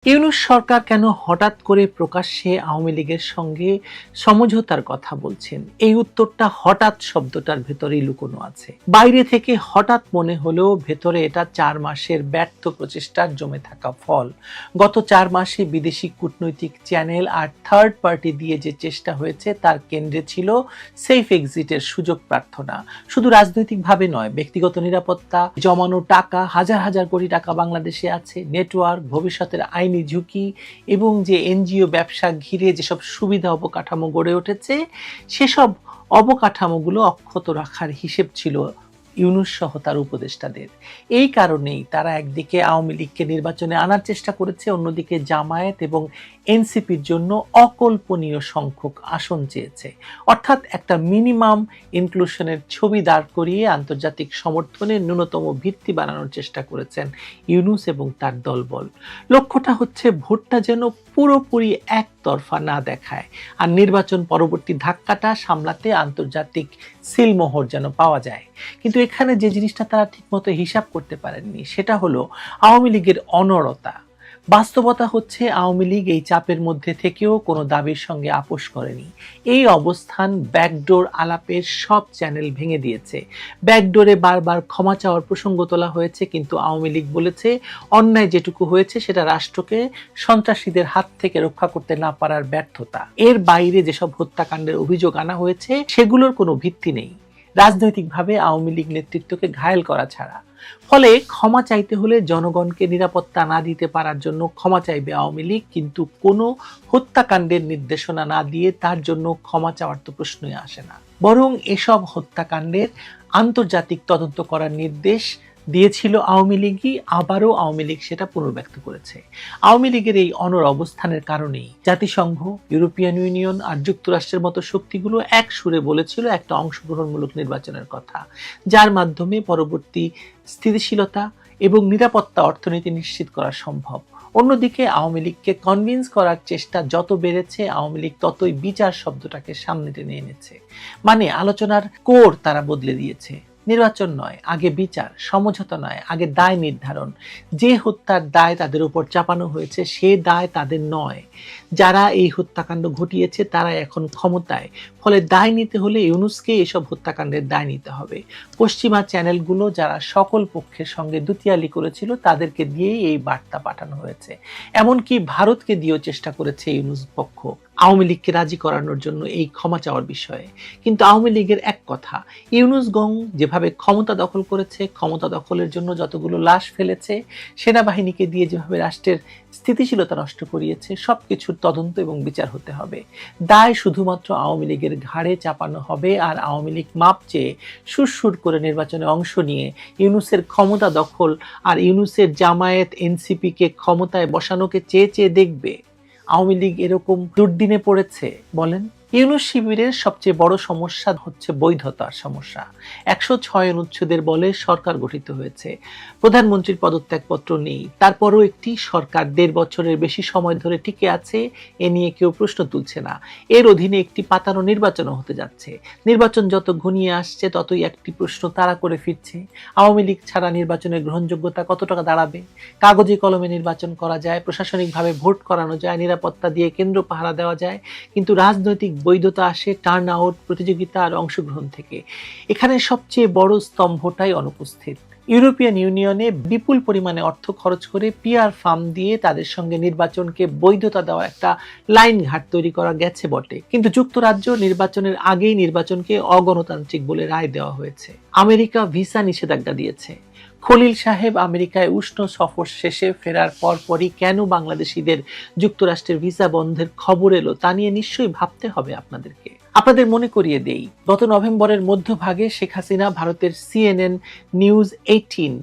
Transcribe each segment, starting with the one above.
ইউনূস সরকার কেন হঠাৎ করে প্রকাশ্যে আওয়ামী লীগের সঙ্গে সমঝোতার কথা বলছেন? এই উত্তরটা হঠাৎ শব্দটার ভেতরেই লুকোনো আছে। বাইরে থেকে হঠাৎ মনে হলেও ভেতরে এটা 4 মাসের ব্যর্থ প্রচেষ্টার জমে থাকা ফল। গত 4 মাসে বিদেশি কূটনৈতিক চ্যানেল আর থার্ড পার্টি দিয়ে যে চেষ্টা হয়েছে তার কেন্দ্রে ছিল সেফ এক্সিটের সুযোগ প্রার্থনা। শুধু রাজনৈতিকভাবে নয়, ব্যক্তিগত নিরাপত্তা, জমানো টাকা, হাজার হাজার কোটি টাকা বাংলাদেশে আছে, নেটওয়ার্ক, ভবিষ্যতের আইনি ঝুঁকি এবং যে এনজিও ব্যবসা ঘিরে যেসব সুবিধা অবকাঠামো গড়ে উঠেছে, সেসব অবকাঠামোগুলো অক্ষত রাখার হিসেব ছিল ইউনূস সহ তার উপদেষ্টাদের। এই কারণেই তারা একদিকে আওয়ামী লীগকে নির্বাচনে আনার চেষ্টা করেছে, অন্যদিকে জামায়াত এবং এনসিপির জন্য অকল্পনীয় সংখ্যক আসন চেয়েছে। অর্থাৎ একটা মিনিমাম ইনক্লুশনের ছবি দাঁড় করিয়ে আন্তর্জাতিক সমর্থনের ন্যূনতম ভিত্তি বানানোর চেষ্টা করেছেন ইউনূস এবং তার দলবল। লক্ষ্যটা হচ্ছে ভোটটা যেন পুরোপুরি একতরফা না দেখায়, আর নির্বাচন পরবর্তী ধাক্কাটা সামলাতে আন্তর্জাতিক সিলমোহর যেন পাওয়া যায়। কিন্তু এখানে যে জিনিসটা তারা ঠিকমতো হিসাব করতে পারেননি সেটা হলো আওয়ামী লীগের অনড়তা। বাস্তবতা হচ্ছে আওয়ামী লীগ এই চাপের মধ্যে থেকেও কোনো দাবির সঙ্গে আপোষ করেনি। এই অবস্থান ব্যাকডোর আলাপের সব চ্যানেল ভেঙে দিয়েছে। ব্যাকডোরে বারবার ক্ষমা চাওয়ার প্রসঙ্গ তোলা হয়েছে, কিন্তু আওয়ামী লীগ বলেছে অন্যায় যেটুকু হয়েছে সেটা রাষ্ট্রকে সন্ত্রাসীদের হাত থেকে রক্ষা করতে না পারার ব্যর্থতা। এর বাইরে যেসব হত্যাকাণ্ডের অভিযোগ আনা হয়েছে সেগুলোর কোনো ভিত্তি নেই, রাজনৈতিকভাবে আওয়ামী লীগ নেতৃত্বকে ঘায়েল করা ছাড়া। ফলে ক্ষমা চাইতে হলে জনগণকে নিরাপত্তা না দিতে পারার জন্য ক্ষমা চাইবে আওয়ামী লীগ, কিন্তু কোনো হত্যাকাণ্ডের নির্দেশনা না দিয়ে তার জন্য ক্ষমা চাওয়ার তো প্রশ্নই আসে না। বরং এসব হত্যাকাণ্ডের আন্তর্জাতিক তদন্ত করার নির্দেশ দিয়েছিল আওয়ামী লীগই, আবারও আওয়ামী লীগ সেটা পুনর্ব্যক্ত করেছে। আওয়ামী লীগের এই অনড় অবস্থানের কারণেই জাতিসংঘ, ইউরোপিয়ান ইউনিয়ন আর যুক্তরাষ্ট্রের মতো শক্তিগুলো এক সুরে বলেছিল একটা অংশগ্রহণমূলক নির্বাচনের কথা, যার মাধ্যমে পরবর্তী স্থিতিশীলতা এবং নিরাপত্তা অর্থনীতি নিশ্চিত করা সম্ভব। অন্যদিকে আওয়ামী লীগকে কনভিন্স করার চেষ্টা যত বেড়েছে, আওয়ামী লীগ ততই বিচার শব্দটাকে সামনে টেনে এনেছে। মানে আলোচনার কোর তারা বদলে দিয়েছে। নির্বাচন নয়, আগে বিচার; সমঝোতা নয়, আগে দায় নির্ধারণ। যে হত্যার দায় তাদের উপর চাপানো হয়েছে সে দায় তাদের নয়। যারা এই হত্যাকাণ্ড ঘটিয়েছে তারা এখন ক্ষমতায়, ফলে দায় নিতে হলে ইউনূসকে এসব হত্যাকাণ্ডের দায় নিতে হবে। পশ্চিমা চ্যানেলগুলো যারা সকল পক্ষের সঙ্গে দুতিয়ালি করেছিল তাদেরকে দিয়েই এই বার্তা পাঠানো হয়েছে। এমনকি ভারতকে দিয়েও চেষ্টা করেছে ইউনূস পক্ষ আওয়ামী লীগকে রাজি করানোর জন্য এই ক্ষমা চাওয়ার বিষয়ে। কিন্তু আওয়ামী লীগের এক কথা, ইউনূস গং যেভাবে ক্ষমতা দখল করেছে, ক্ষমতা দখলের জন্য যতগুলো লাশ ফেলেছে, সেনাবাহিনীকে দিয়ে যেভাবে রাষ্ট্রের স্থিতিশীলতা নষ্ট করিয়েছে, সবকিছুর তদন্ত এবং বিচার হতে হবে। দায় শুধুমাত্র আওয়ামী লীগের ঘাড়ে চাপানো হবে, আর আওয়ামী লীগ মাপ চেয়ে সুরসুর করে নির্বাচনে অংশ নিয়ে ইউনূসের ক্ষমতা দখল আর ইউনূসের জামায়াত এনসিপিকে ক্ষমতায় বসানোকে চেয়ে চেয়ে দেখবে। আওয়ামী লীগ এরকম দুর্দিনে পড়েছে বলেন? ইউনূস শিবিরের সবচেয়ে বড় সমস্যা হচ্ছে বৈধতার সমস্যা। 106 অনুচ্ছেদের বলে সরকার গঠিত হয়েছে, প্রধানমন্ত্রীর পদত্যাগপত্র নেই, তারপরও একটি সরকার 1.5 বছরের বেশি সময় ধরে টিকে আছে, এ নিয়ে কেউ প্রশ্ন তুলছে না। এর অধীনে একটি পাতানো নির্বাচনও হতে যাচ্ছে। নির্বাচন যত ঘনিয়ে আসছে ততই একটি প্রশ্ন তাড়া করে ফিরছে, আওয়ামী লীগ ছাড়া নির্বাচনের গ্রহণযোগ্যতা কত টাকা দাঁড়াবে? কাগজে কলমে নির্বাচন করা যায়, প্রশাসনিকভাবে ভোট করানো যায়, নিরাপত্তা দিয়ে কেন্দ্র পাহারা দেওয়া যায়, কিন্তু রাজনৈতিক বৈধতা আসে টার্ন আউট, প্রতিযোগিতা আর অংশগ্রহণ থেকে। এখানে সবচেয়ে বড় স্তম্ভটাই অনুপস্থিত। ইউরোপিয়ান ইউনিয়নে বিপুল পরিমাণে অর্থ খরচ করে পিআর ফার্ম দিয়ে তাদের সঙ্গে নির্বাচনকে বৈধতা দেওয়া একটা লাইন ঘাট তৈরি করা গেছে বটে, কিন্তু যুক্তরাজ্য নির্বাচনের আগেই নির্বাচনকে অগণতান্ত্রিক বলে রায় দেওয়া হয়েছে। আমেরিকা ভিসা নিষেধাজ্ঞা দিয়েছে। খলিল সাহেব আমেরিকায় উষ্ণ সফর শেষে ফেরার পরপরই কেন বাংলাদেশিদের যুক্তরাষ্ট্রের ভিসা বন্ধের খবর এলো তা নিয়ে নিশ্চয়ই ভাবতে হবে আপনাদেরকে। আপনাদের মনে করিয়ে দেই, গত নভেম্বরের মধ্যভাগে শেখ হাসিনা ভারতের CNN, নিউজ 18,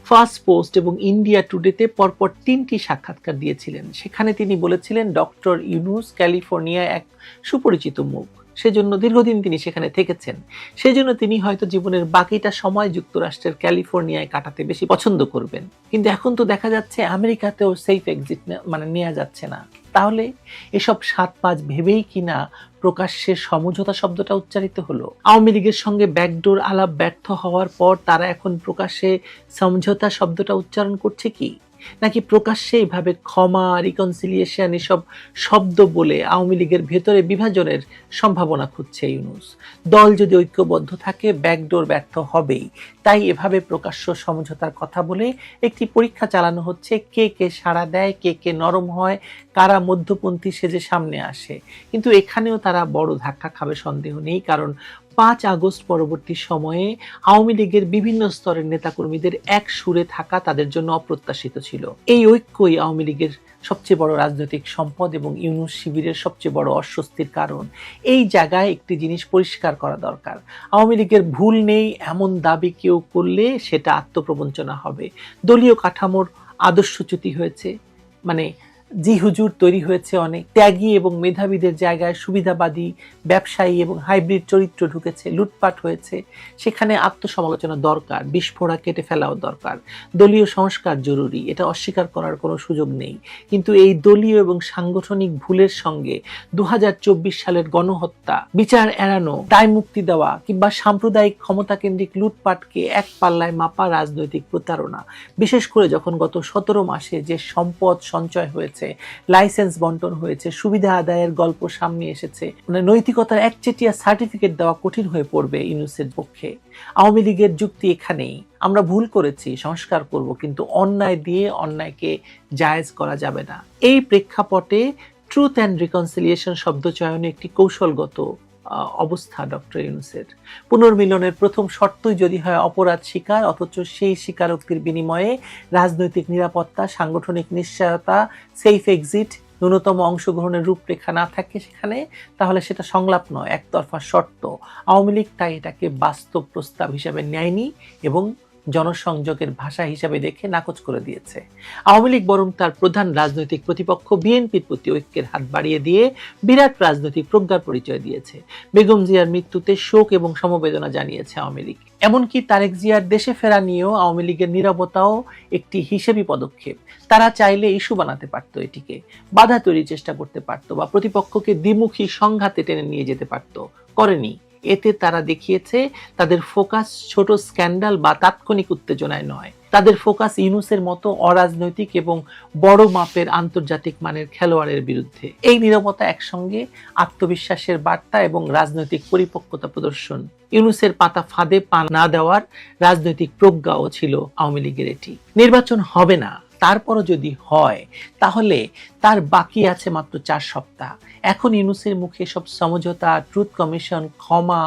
ফার্স্ট পোস্ট এবং ইন্ডিয়া টুডেতে পরপর 3টি সাক্ষাৎকার দিয়েছিলেন। সেখানে তিনি বলেছিলেন ডক্টর ইউনূস ক্যালিফোর্নিয়ায় এক সুপরিচিত মুখ, সেজন্য দীর্ঘদিন তিনি সেখানে থেকেছেন, সেজন্য তিনি হয়তো জীবনের বাকিটা সময় যুক্তরাষ্ট্রের ক্যালিফোর্নিয়ায় কাটাতে বেশি পছন্দ করবেন। কিন্তু এখন তো দেখা যাচ্ছে আমেরিকাতেও সেফ এক্সিট নেওয়া যাচ্ছে না। তাহলে এসব 7-5 ভেবেই কিনা প্রকাশ্যে সমঝোতা শব্দটা উচ্চারিত হলো? আওয়ামী লীগের সঙ্গে ব্যাকডোর আলাপ ব্যর্থ হওয়ার পর তারা এখন প্রকাশ্যে সমঝোতা শব্দটা উচ্চারণ করছে কি? নাকি প্রকাশ্যে এইভাবে ক্ষমা, রিকনসিলিয়েশন এসব শব্দ বলে আওয়ামী লীগের ভেতরে বিভাজনের সম্ভাবনা খুঁজছে ইউনূস? দল যদি ঐক্যবদ্ধ থাকে ব্যাকডোর ব্যর্থ হবেই, তাই এভাবে প্রকাশ্য সমঝোতার কথা বলে একটি পরীক্ষা চালানো হচ্ছে কে কে সাড়া দেয়, কে কে নরম হয়, কারা মধ্যপন্থী সেজে সামনে আসে। কিন্তু এখানেও তারা বড় ধাক্কা খাবে সন্দেহ নেই, কারণ 5 আগস্ট পরবর্তী সময়ে আওয়ামী লীগের বিভিন্ন স্তরের নেতাকর্মীদের এক সুরে থাকা তাদের জন্য অপ্রত্যাশিত ছিল। এই ঐক্যই আওয়ামী লীগের সবচেয়ে বড় রাজনৈতিক সম্পদ এবং ইউনূস শিবিরের সবচেয়ে বড় অস্বস্তির কারণ। এই জায়গায় একটি জিনিস পরিষ্কার করা দরকার, আওয়ামী লীগের ভুল নেই এমন দাবি কেউ করলে সেটা আত্মপ্রবঞ্চনা হবে। দলীয় কাঠামোর আদর্শচ্যুতি হয়েছে, মানে জি হুজুর তৈরি হয়েছে, অনেক ত্যাগী এবং মেধাবীদের জায়গায় সুবিধাবাদী ব্যবসায়ী এবং হাইব্রিড চরিত্র ঢুকেছে, লুটপাট হয়েছে। সেখানে আত্মসমালোচনা দরকার, বিস্ফোরা কেটে ফেলাও দরকার, দলীয় সংস্কার জরুরি, এটা অস্বীকার করার কোনো সুযোগ নেই। কিন্তু এই দলীয় এবং সাংগঠনিক ভুলের সঙ্গে 2024 সালের গণহত্যা, বিচার এড়ানো, দায় মুক্তি দেওয়া কিংবা সাম্প্রদায়িক ক্ষমতাকেন্দ্রিক লুটপাটকে এক পাল্লায় মাপা রাজনৈতিক প্রতারণা, বিশেষ করে যখন গত 17 মাসে যে সম্পদ সঞ্চয় হয়েছে, লাইসেন্স বন্টন হয়েছে, সুবিধা আদায়ের গল্প সামনে এসেছে, মানে নৈতিকতার একচেটিয়া সার্টিফিকেট দেওয়া কঠিন হয়ে পড়বে ইউনূসের পক্ষে। আওয়ামী লীগের যুক্তি এখানেই, আমরা ভুল করেছি, সংস্কার করব, কিন্তু অন্যায় দিয়ে অন্যায়কে জায়েজ করা যাবে না। এই প্রেক্ষাপটে ট্রুথ অ্যান্ড রিকনসিলিয়েশন শব্দ চয়নে একটি কৌশলগত অবস্থা ডক্টর ইউনূসের। পুনর্মিলনের প্রথম শর্তই যদি হয় অপরাধ স্বীকার, অথচ সেই স্বীকারোক্তির বিনিময়ে রাজনৈতিক নিরাপত্তা, সাংগঠনিক নিশ্চয়তা, সেফ এক্সিট, ন্যূনতম অংশগ্রহণের রূপরেখা না থাকে সেখানে, তাহলে সেটা সংলাপ নয়, একতরফা শর্ত। আওয়ামী লীগ তাই এটাকে বাস্তব প্রস্তাব হিসেবে নেয়নি এবং জনসংযোগের ভাষা হিসাবে দেখে নাকচ করে দিয়েছে। আওয়ামী লীগ বরং তার প্রধান রাজনৈতিক প্রতিপক্ষ বিএনপির প্রতি ঐক্যের হাত বাড়িয়ে দিয়ে বিরাট রাজনৈতিক প্রজ্ঞার পরিচয় দিয়েছে। বেগম জিয়ার মৃত্যুতে শোক এবং সমবেদনা জানিয়েছে আওয়ামী লীগ। এমনকি তারেক জিয়ার দেশে ফেরা নিয়েও আওয়ামী লীগের নীরবতাও একটি হিসেবি পদক্ষেপ। তারা চাইলে ইস্যু বানাতে পারত, এটিকে বাধা তৈরির চেষ্টা করতে পারত, বা প্রতিপক্ষকে দ্বিমুখী সংঘাতে টেনে নিয়ে যেতে পারত, করেনি। এতে তারা দেখিয়েছে তাদের ফোকাস ছোট স্ক্যান্ডাল বা তাৎক্ষণিক উত্তেজনায় নয়, তাদের ফোকাস ইউনূসের মতো অরাজনৈতিক এবং বড় মাপের আন্তর্জাতিক মানের খেলোয়াড়ের বিরুদ্ধে। এই নীরবতা একসঙ্গে আত্মবিশ্বাসের বার্তা এবং রাজনৈতিক পরিপক্কতা প্রদর্শন। ইউনূসের পাতা ফাঁদে পা না দেওয়ার রাজনৈতিক প্রজ্ঞাও ছিল আওয়ামী লীগের এটি। নির্বাচন হবে না, তারপরও যদি হয় তাহলে তার বাকি আছে মাত্র 4 সপ্তাহ। এখন ইউনূসের মুখে সব সমঝোতা, ট্রুথ কমিশন, ক্ষমা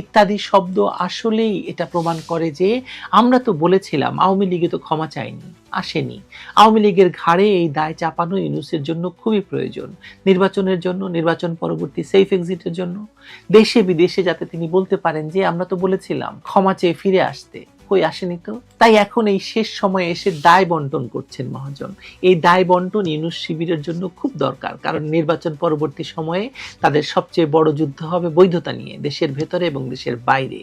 ইত্যাদি শব্দ আসলেই এটা প্রমাণ করে যে আমরা তো বলেছিলাম, আওয়ামী লীগে তো ক্ষমা চায়নি, আসেনি। আওয়ামী লীগের ঘাড়ে এই দায় চাপানো ইউনূসের জন্য খুবই প্রয়োজন, নির্বাচনের জন্য, নির্বাচন পরবর্তী সেফ এক্সিটের জন্য, দেশে বিদেশে, যাতে তিনি বলতে পারেন যে আমরা তো বলেছিলাম ক্ষমা চেয়ে ফিরে আসতে, কই আসেনি তো। তাই এখন এই শেষ সময়ে এসে দায় বন্টন করছেন মহাজন। এই দায় বন্টন ইউনূস শিবিরের জন্য খুব দরকার, কারণ নির্বাচন পরবর্তী সময়ে তাদের সবচেয়ে বড় যুদ্ধ হবে বৈধতা নিয়ে, দেশের ভেতরে এবং দেশের বাইরে।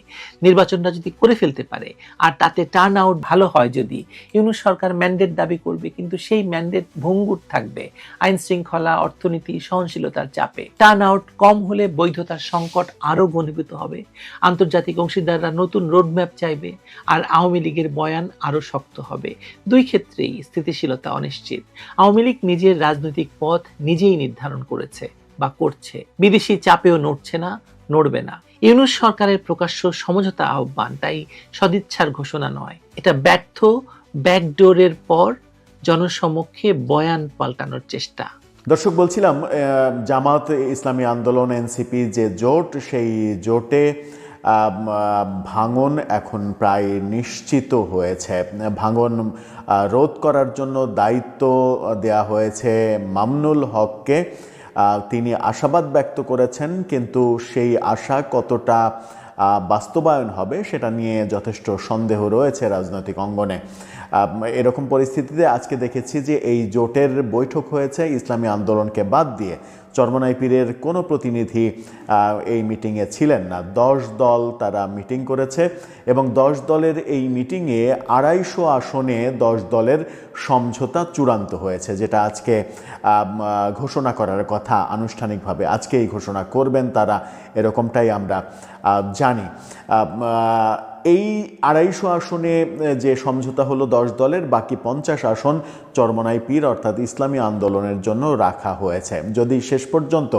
নির্বাচনটা যদি করে ফেলতে পারে আর তাতে টার্ন আউট ভালো হয়, যদি ইউনূস সরকার ম্যান্ডেট দাবি করবে, কিন্তু সেই ম্যান্ডেট ভঙ্গুর থাকবে আইন শৃঙ্খলা, অর্থনীতি, সহনশীলতার চাপে। টার্ন আউট কম হলে বৈধতার সংকট আরো ঘনীভূত হবে, আন্তর্জাতিক অংশীদাররা নতুন রোডম্যাপ চাইবে, আর আওয়ামী লীগের বয়ান আরো শক্ত হবে। দুই ক্ষেত্রেই স্থিতিশীলতা অনিশ্চিত। আওয়ামী লীগ নিজের রাজনৈতিক পথ নিজেই নির্ধারণ করেছে বা করছে, বিদেশি চাপেও নড়ছে না, নড়বে না। ইউনূস সরকারের প্রকাশ্য সমঝোতা আহ্বান তাই সদিচ্ছার ঘোষণা নয়, এটা ব্যর্থ ব্যাকডোরের পর জনসমক্ষে বয়ান পাল্টানোর চেষ্টা। দর্শক, বলছিলাম জামাত ইসলামী আন্দোলন এনসিপি যে জোট, সেই জোটে ভাঙন এখন প্রায় নিশ্চিত হয়েছে। ভাঙন রোধ করার জন্য দায়িত্ব দেয়া হয়েছে মামুনুল হককে। তিনি আশাবাদ ব্যক্ত করেছেন, কিন্তু সেই আশা কতটা বাস্তবায়ন হবে সেটা নিয়ে যথেষ্ট সন্দেহ রয়েছে রাজনৈতিক অঙ্গনে। এরকম পরিস্থিতিতে আজকে দেখেছি যে এই জোটের বৈঠক হয়েছে ইসলামী আন্দোলনকে বাদ দিয়ে। চরমোনাই পীরের কোনো প্রতিনিধি এই মিটিংয়ে ছিলেন না। 10 দল তারা মিটিং করেছে এবং 10 দলের এই মিটিংয়ে 250 আসনে 10 দলের সমঝোতা চূড়ান্ত হয়েছে, যেটা আজকে ঘোষণা করার কথা আনুষ্ঠানিকভাবে। আজকেই ঘোষণা করবেন তারা, এরকমটাই আমরা জানি। এই 250 আসনে যে সমঝোতা হলো 10 দলের, বাকি 50 আসন চরমোনাই পীর অর্থাৎ ইসলামী আন্দোলনের জন্য রাখা হয়েছে। যদি শেষ পর্যন্ত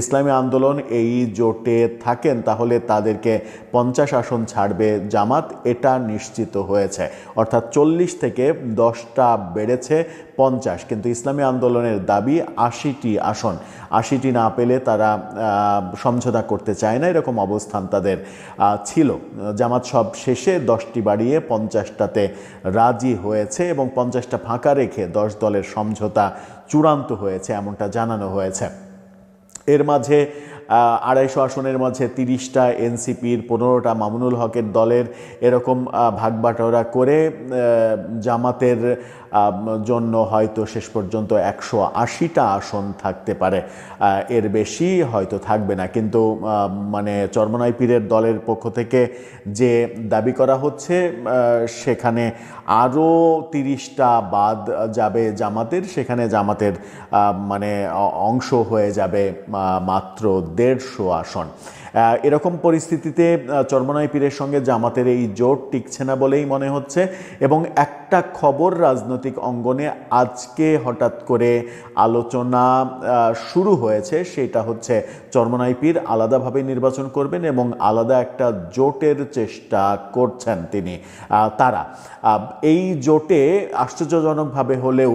ইসলামী আন্দোলন এই জোটে থাকেন তাহলে তাদেরকে 50 আসন ছাড়বে জামাত, এটা নিশ্চিত হয়েছে। অর্থাৎ 40 থেকে 10টা বেড়েছে 50, কিন্তু ইসলামী আন্দোলনের দাবি 80টি আসন। 80টি না পেলে তারা সমঝোতা করতে চায় না, এরকম অবস্থান তাদের ছিল। জামাত সব শেষে 10টি বাড়িয়ে 50টাতে রাজি হয়েছে এবং 50টা ফাঁকা রেখে 10 দলের সমঝোতা চূড়ান্ত হয়েছে, এমনটা জানানো হয়েছে। এর মাঝে 250 আসনের মাঝে 30টা এনসিপির, 15টা মামুনুল হকের দলের, এরকম ভাগবাটোয়ারা করে জামাতের জন্য হয়তো শেষ পর্যন্ত 180টা আসন থাকতে পারে, এর বেশি হয়তো থাকবে না। কিন্তু মানে চরমোনাই পীরের দলের পক্ষ থেকে যে দাবি করা হচ্ছে সেখানে আরও 30টা বাদ যাবে জামাতের, সেখানে জামাতের মানে অংশ হয়ে যাবে মাত্র 150 আসন। এরকম পরিস্থিতিতে চরমোনাই পীরের সঙ্গে জামাতের এই জোট টিকছে না বলেই মনে হচ্ছে। এবং একটা খবর রাজনৈতিক অঙ্গনে আজকে হঠাৎ করে আলোচনা শুরু হয়েছে, সেটা হচ্ছে চরমোনাই পীর আলাদাভাবে নির্বাচন করবেন এবং আলাদা একটা জোটের চেষ্টা করছেন তিনি। তারা এই জোটে আশ্চর্যজনকভাবে হলেও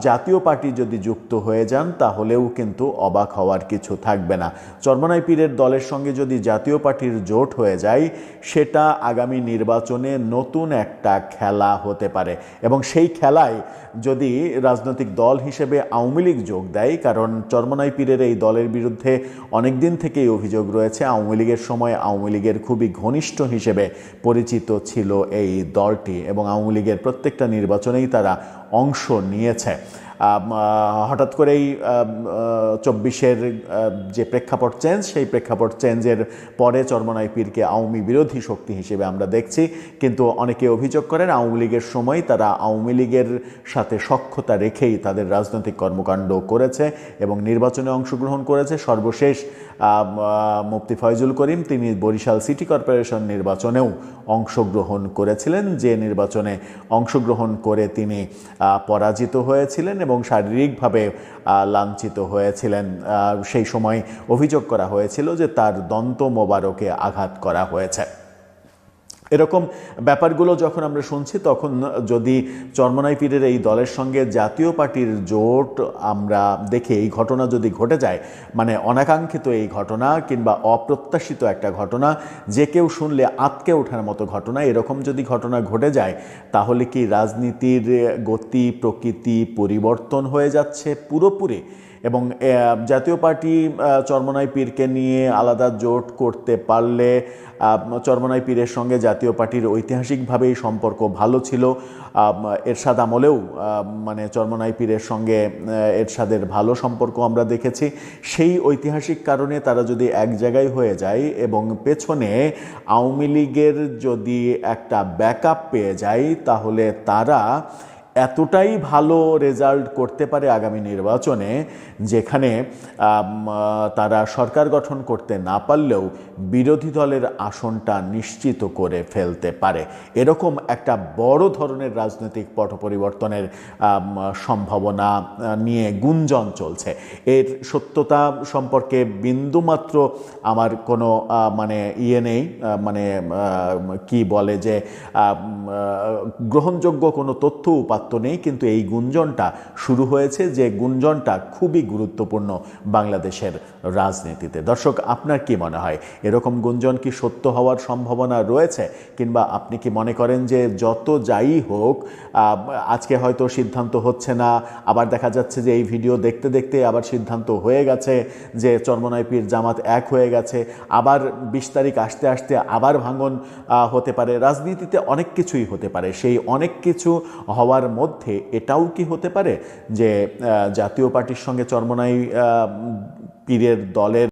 জাতীয় পার্টি যদি যুক্ত হয়ে যান তাহলেও কিন্তু অবাক হওয়ার কিছু থাকবে না। চরমোনাই পীরের দলের সঙ্গে যদি জাতীয় পার্টির জোট হয়ে যায় সেটা আগামী নির্বাচনে নতুন একটা খেলা হতে পারে এবং সেই খেলায় যদি রাজনৈতিক দল হিসেবে আওয়ামী লীগ যোগ দেয়, কারণ চরমোনাই পীরের এই দলের বিরুদ্ধে অনেক দিন থেকেই অভিযোগ রয়েছে। আওয়ামী লীগের সময় আওয়ামী লীগের খুবই ঘনিষ্ঠ হিসেবে পরিচিত ছিল এই দলটি এবং আওয়ামী লীগের প্রত্যেকটা নির্বাচনেই তারা অংশ নিয়েছে। হঠাৎ করেই 24-এর যে প্রেক্ষাপট চেঞ্জ, সেই প্রেক্ষাপট চেঞ্জের পরে চরমোনাই পীরকে আওয়ামী বিরোধী শক্তি হিসেবে আমরা দেখছি। কিন্তু অনেকে অভিযোগ করেন আওয়ামী লীগের সময় তারা আওয়ামী লীগের সাথে সখ্যতা রেখেই তাদের রাজনৈতিক কর্মকাণ্ড করেছে এবং নির্বাচনে অংশগ্রহণ করেছে। সর্বশেষ মুফতি ফয়জুল করিম তিনি বরিশাল সিটি কর্পোরেশন নির্বাচনেও অংশগ্রহণ করেছিলেন, যে নির্বাচনে অংশগ্রহণ করে তিনি পরাজিত হয়েছিলেন এবং শারীরিকভাবে লাঞ্ছিত হয়েছিলেন। সেই সময় অভিযোগ করা হয়েছিল যে তার দন্ত মোবারকে আঘাত করা হয়েছে। এরকম ব্যাপারগুলো যখন আমরা শুনছি তখন যদি চরমোনাই পীরের এই দলের সঙ্গে জাতীয় পার্টির জোট আমরা দেখি, এই ঘটনা যদি ঘটে যায়, মানে অনাকাঙ্ক্ষিত এই ঘটনা কিংবা অপ্রত্যাশিত একটা ঘটনা, যে কেউ শুনলে আঁতকে ওঠার মতো ঘটনা, এরকম যদি ঘটনা ঘটে যায় তাহলে কি রাজনীতির গতি প্রকৃতি পরিবর্তন হয়ে যাচ্ছে পুরোপুরি? এবং জাতীয় পার্টি চরমোনাই পীরকে নিয়ে আলাদা জোট করতে পারলে চরমোনাই পীরের সঙ্গে জাতীয় পার্টির ঐতিহাসিকভাবেই সম্পর্ক ভালো ছিল। এরশাদ আমলেও মানে চরমোনাই পীরের সঙ্গে এরশাদের ভালো সম্পর্ক আমরা দেখেছি। সেই ঐতিহাসিক কারণে তারা যদি এক জায়গায় হয়ে যায় এবং পেছনে আওয়ামী লীগের যদি একটা ব্যাকআপ পেয়ে যায় তাহলে তারা এতটাই ভালো রেজাল্ট করতে পারে আগামী নির্বাচনে, যেখানে তারা সরকার গঠন করতে না পারলেও বিরোধী দলের আসনটা নিশ্চিত করে ফেলতে পারে। এরকম একটা বড় ধরনের রাজনৈতিক পট পরিবর্তনের সম্ভাবনা নিয়ে গুঞ্জন চলছে। এর সত্যতা সম্পর্কে বিন্দুমাত্র আমার কোনো মানে নেই, মানে কি বলে যে গ্রহণযোগ্য কোনো তথ্য উপাত্ত নেই, কিন্তু এই গুঞ্জনটা শুরু হয়েছে, যে গুঞ্জনটা খুবই গুরুত্বপূর্ণ বাংলাদেশের রাজনীতিতে। দর্শক, আপনার কি মনে হয়, এরকম গুঞ্জন কি সত্য হওয়ার সম্ভাবনা রয়েছে, কিংবা আপনি কি মনে করেন যে যত যাই হোক আজকে হয়তো সিদ্ধান্ত হচ্ছে না, আবার দেখা যাচ্ছে যে এই ভিডিও দেখতে দেখতে আবার সিদ্ধান্ত হয়ে গেছে যে চরমোনাই পীর জামাত এক হয়ে গেছে, আবার 20 তারিখ আসতে আসতে আবার ভাঙন হতে পারে। রাজনীতিতে অনেক কিছুই হতে পারে। সেই অনেক কিছু হওয়ার মধ্যে এটাও কি হতে পারে যে জাতীয় পার্টির সঙ্গে চরমোনাই পীরের দলের